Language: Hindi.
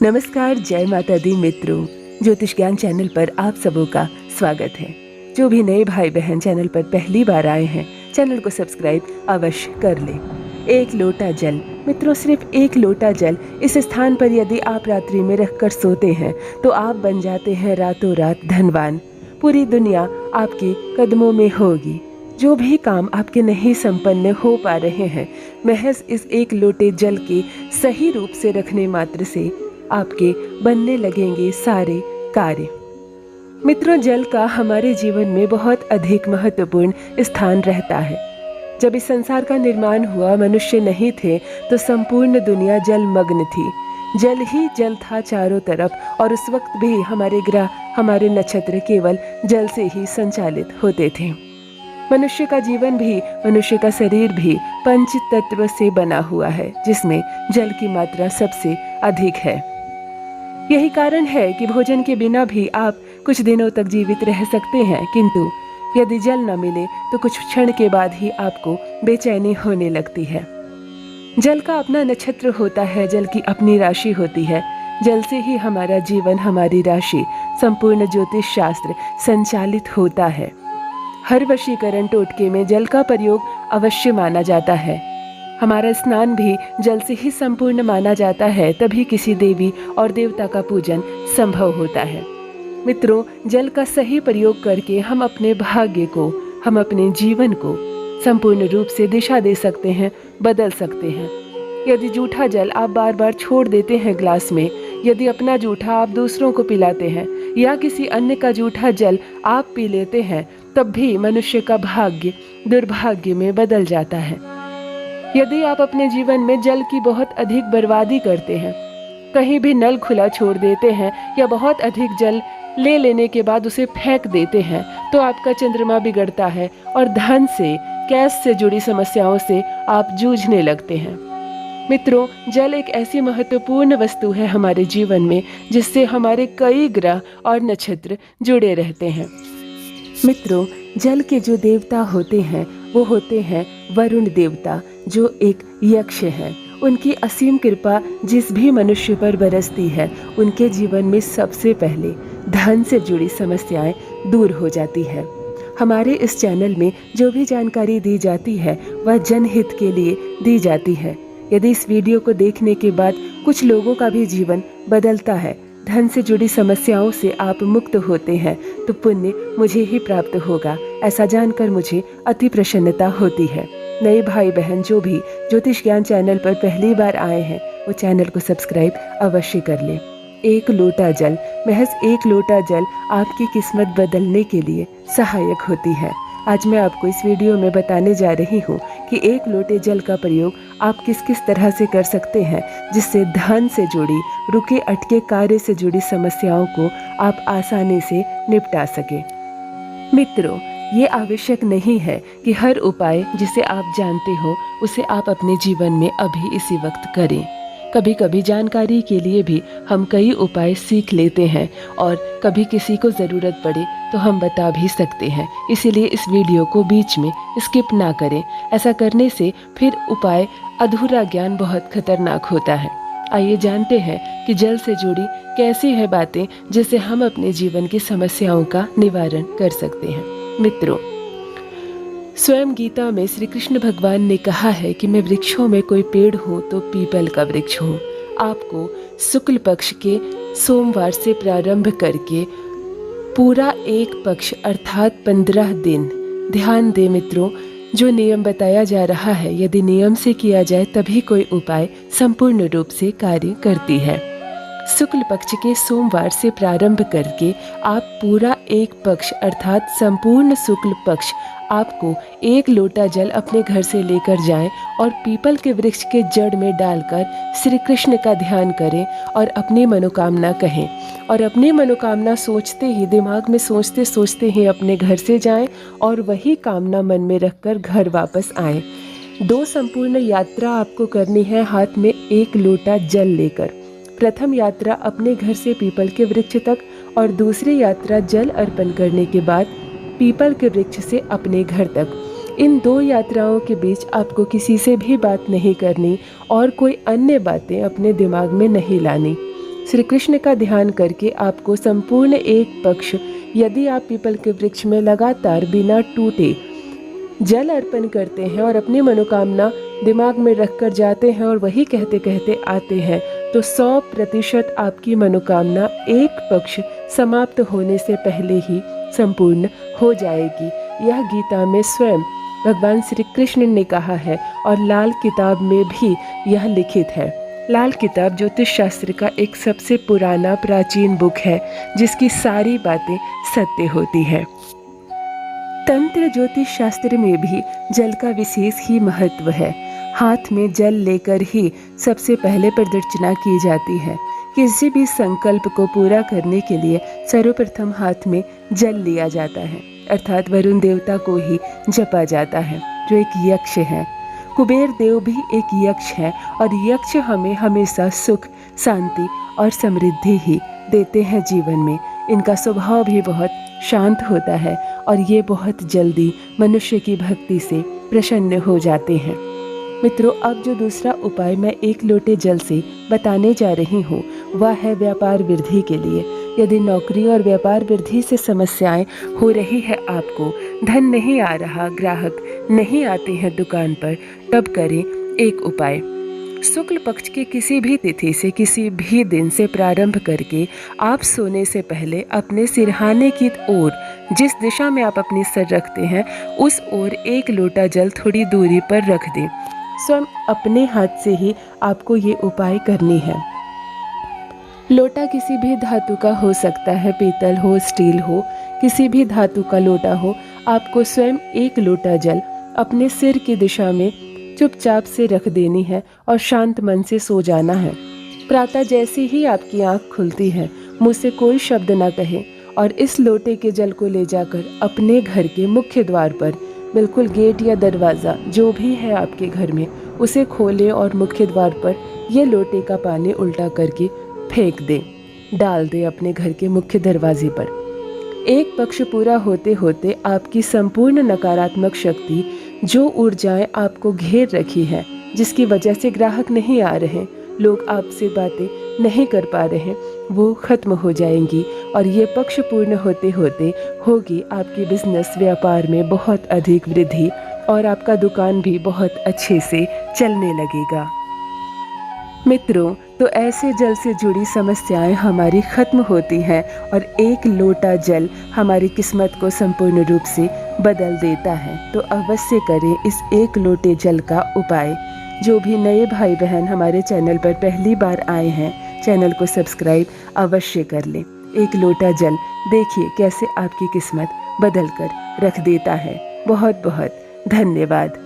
नमस्कार, जय माता दी मित्रों। ज्योतिष ज्ञान चैनल पर आप सबों का स्वागत है। जो भी नए भाई बहन चैनल पर पहली बार आए हैं, चैनल को सब्सक्राइब अवश्य कर लें। एक लोटा जल मित्रों, सिर्फ एक लोटा जल इस स्थान पर यदि आप रात्रि में रखकर सोते हैं तो आप बन जाते हैं रातों रात धनवान। पूरी दुनिया आपके कदमों में होगी। जो भी काम आपके नहीं संपन्न हो पा रहे हैं, महज इस एक लोटे जल के सही रूप से रखने मात्र से आपके बनने लगेंगे सारे कार्य। मित्रों, जल का हमारे जीवन में बहुत अधिक महत्वपूर्ण स्थान रहता है। जब इस संसार का निर्माण हुआ, मनुष्य नहीं थे तो संपूर्ण दुनिया जलमग्न थी। जल ही जल था चारों तरफ, और उस वक्त भी हमारे ग्रह, हमारे नक्षत्र केवल जल से ही संचालित होते थे। मनुष्य का जीवन भी, मनुष्य का शरीर भी पंच तत्व से बना हुआ है, जिसमें जल की मात्रा सबसे अधिक है। यही कारण है कि भोजन के बिना भी आप कुछ दिनों तक जीवित रह सकते हैं, किंतु यदि जल न मिले तो कुछ क्षण के बाद ही आपको बेचैनी होने लगती है। जल का अपना नक्षत्र होता है, जल की अपनी राशि होती है। जल से ही हमारा जीवन, हमारी राशि, संपूर्ण ज्योतिष शास्त्र संचालित होता है। हर वशीकरण टोटके में जल का प्रयोग अवश्य माना जाता है। हमारा स्नान भी जल से ही संपूर्ण माना जाता है, तभी किसी देवी और देवता का पूजन संभव होता है। मित्रों, जल का सही प्रयोग करके हम अपने भाग्य को, हम अपने जीवन को संपूर्ण रूप से दिशा दे सकते हैं, बदल सकते हैं। यदि जूठा जल आप बार बार छोड़ देते हैं ग्लास में, यदि अपना जूठा आप दूसरों को पिलाते हैं या किसी अन्य का जूठा जल आप पी लेते हैं, तब भी मनुष्य का भाग्य दुर्भाग्य में बदल जाता है। यदि आप अपने जीवन में जल की बहुत अधिक बर्बादी करते हैं, कहीं भी नल खुला छोड़ देते हैं या बहुत अधिक जल ले लेने के बाद उसे फेंक देते हैं, तो आपका चंद्रमा बिगड़ता है और धन से, कैश से जुड़ी समस्याओं से आप जूझने लगते हैं। मित्रों, जल एक ऐसी महत्वपूर्ण वस्तु है हमारे जीवन में, जिससे हमारे कई ग्रह और नक्षत्र जुड़े रहते हैं। मित्रों, जल के जो देवता होते हैं वो होते हैं वरुण देवता, जो एक यक्ष है। उनकी असीम कृपा जिस भी मनुष्य पर बरसती है, उनके जीवन में सबसे पहले धन से जुड़ी समस्याएं दूर हो जाती है। हमारे इस चैनल में जो भी जानकारी दी जाती है वह जनहित के लिए दी जाती है। यदि इस वीडियो को देखने के बाद कुछ लोगों का भी जीवन बदलता है, धन से जुड़ी समस्याओं से आप मुक्त होते हैं, तो पुण्य मुझे ही प्राप्त होगा। ऐसा जानकर मुझे अति प्रसन्नता होती है। नए भाई बहन जो भी ज्योतिष ज्ञान चैनल पर पहली बार आए हैं, वो चैनल को सब्सक्राइब अवश्य कर लें। एक लोटा जल, महज एक लोटा जल आपकी किस्मत बदलने के लिए सहायक होती है। आज मैं आपको इस वीडियो में बताने जा रही हूँ कि एक लोटे जल का प्रयोग आप किस किस तरह से कर सकते हैं, जिससे धन से जुड़ी, रुके अटके कार्य से जुड़ी समस्याओं को आप आसानी से निपटा सके। मित्रों, ये आवश्यक नहीं है कि हर उपाय जिसे आप जानते हो उसे आप अपने जीवन में अभी इसी वक्त करें। कभी कभी जानकारी के लिए भी हम कई उपाय सीख लेते हैं, और कभी किसी को ज़रूरत पड़े तो हम बता भी सकते हैं। इसीलिए इस वीडियो को बीच में स्किप ना करें। ऐसा करने से फिर उपाय अधूरा ज्ञान बहुत खतरनाक होता है। आइए जानते हैं कि जल से जुड़ी कैसी है बातें, जिससे हम अपने जीवन की समस्याओं का निवारण कर सकते हैं। मित्रों, स्वयं गीता में श्री कृष्ण भगवान ने कहा है कि मैं वृक्षों में कोई पेड़ हूँ तो पीपल का वृक्ष हूँ। आपको शुक्ल पक्ष के सोमवार से प्रारंभ करके पूरा एक पक्ष अर्थात 15 दिन ध्यान दें। मित्रों, जो नियम बताया जा रहा है, यदि नियम से किया जाए तभी कोई उपाय संपूर्ण रूप से कार्य करती है। शुक्ल पक्ष के सोमवार से प्रारंभ करके आप पूरा एक पक्ष अर्थात संपूर्ण शुक्ल पक्ष आपको एक लोटा जल अपने घर से लेकर जाएं और पीपल के वृक्ष के जड़ में डालकर श्री कृष्ण का ध्यान करें और अपनी मनोकामना कहें। और अपनी मनोकामना सोचते ही, दिमाग में सोचते सोचते ही अपने घर से जाएं और वही कामना मन में रखकर घर वापस आएं। 2 संपूर्ण यात्रा आपको करनी है, हाथ में एक लोटा जल लेकर। प्रथम यात्रा अपने घर से पीपल के वृक्ष तक, और दूसरी यात्रा जल अर्पण करने के बाद पीपल के वृक्ष से अपने घर तक। इन 2 यात्राओं के बीच आपको किसी से भी बात नहीं करनी और कोई अन्य बातें अपने दिमाग में नहीं लानी। श्री कृष्ण का ध्यान करके आपको संपूर्ण एक पक्ष, यदि आप पीपल के वृक्ष में लगातार बिना टूटे जल अर्पण करते हैं और अपनी मनोकामना दिमाग में रखकर जाते हैं और वही कहते कहते आते हैं, तो 100% आपकी मनोकामना एक पक्ष समाप्त होने से पहले ही संपूर्ण हो जाएगी। यह गीता में स्वयं भगवान श्री कृष्ण ने कहा है और लाल किताब में भी यह लिखित है। लाल किताब ज्योतिष शास्त्र का एक सबसे पुराना प्राचीन बुक है जिसकी सारी बातें सत्य होती हैं। तंत्र ज्योतिष शास्त्र में भी जल का विशेष ही महत्व है। हाथ में जल लेकर ही सबसे पहले प्रदक्षिणा की जाती है। किसी भी संकल्प को पूरा करने के लिए सर्वप्रथम हाथ में जल लिया जाता है, अर्थात वरुण देवता को ही जपा जाता है जो एक यक्ष है। कुबेर देव भी एक यक्ष है और यक्ष हमें हमेशा सुख, शांति और समृद्धि ही देते हैं जीवन में। इनका स्वभाव भी बहुत शांत होता है और ये बहुत जल्दी मनुष्य की भक्ति से प्रसन्न हो जाते हैं। मित्रों, अब जो दूसरा उपाय मैं एक लोटे जल से बताने जा रही हूँ वह है व्यापार वृद्धि के लिए। यदि नौकरी और व्यापार वृद्धि से समस्याएं हो रही है, आपको धन नहीं आ रहा, ग्राहक नहीं आते हैं दुकान पर, तब करें एक उपाय। शुक्ल पक्ष की किसी भी तिथि से किसी भी दिन से प्रारंभ करके आप सोने से पहले अपने सिरहाने की ओर, जिस दिशा में आप अपनी सर रखते हैं उस ओर एक लोटा जल थोड़ी दूरी पर रख दें। स्वयं अपने हाथ से ही आपको ये उपाय करनी है। लोटा किसी भी धातु का हो सकता है, पीतल हो, स्टील हो, किसी भी धातु का लोटा हो। आपको स्वयं एक लोटा जल अपने सिर की दिशा में चुपचाप से रख देनी है और शांत मन से सो जाना है। प्रातः जैसे ही आपकी आंख खुलती है, मुंह से कोई शब्द ना कहे और इस लोटे के जल को ले जाकर अपने घर के मुख्य द्वार पर, बिल्कुल गेट या दरवाज़ा जो भी है आपके घर में, उसे खोलें और मुख्य द्वार पर ये लोटे का पानी उल्टा करके फेंक दें, डाल दें अपने घर के मुख्य दरवाजे पर। एक पक्ष पूरा होते होते आपकी संपूर्ण नकारात्मक शक्ति, जो ऊर्जाएं आपको घेर रखी है, जिसकी वजह से ग्राहक नहीं आ रहे, लोग आपसे बातें नहीं कर पा रहे, वो खत्म हो जाएंगी और ये पक्ष पूर्ण होते होते होगी आपकी बिजनेस, व्यापार में बहुत अधिक वृद्धि और आपका दुकान भी बहुत अच्छे से चलने लगेगा। मित्रों, तो ऐसे जल से जुड़ी समस्याएं हमारी खत्म होती हैं और एक लोटा जल हमारी किस्मत को संपूर्ण रूप से बदल देता है। तो अवश्य करें इस एक लोटे जल का उपाय। जो भी नए भाई बहन हमारे चैनल पर पहली बार आए हैं, चैनल को सब्सक्राइब अवश्य कर लें। एक लोटा जल देखिए कैसे आपकी किस्मत बदल कर रख देता है। बहुत बहुत धन्यवाद।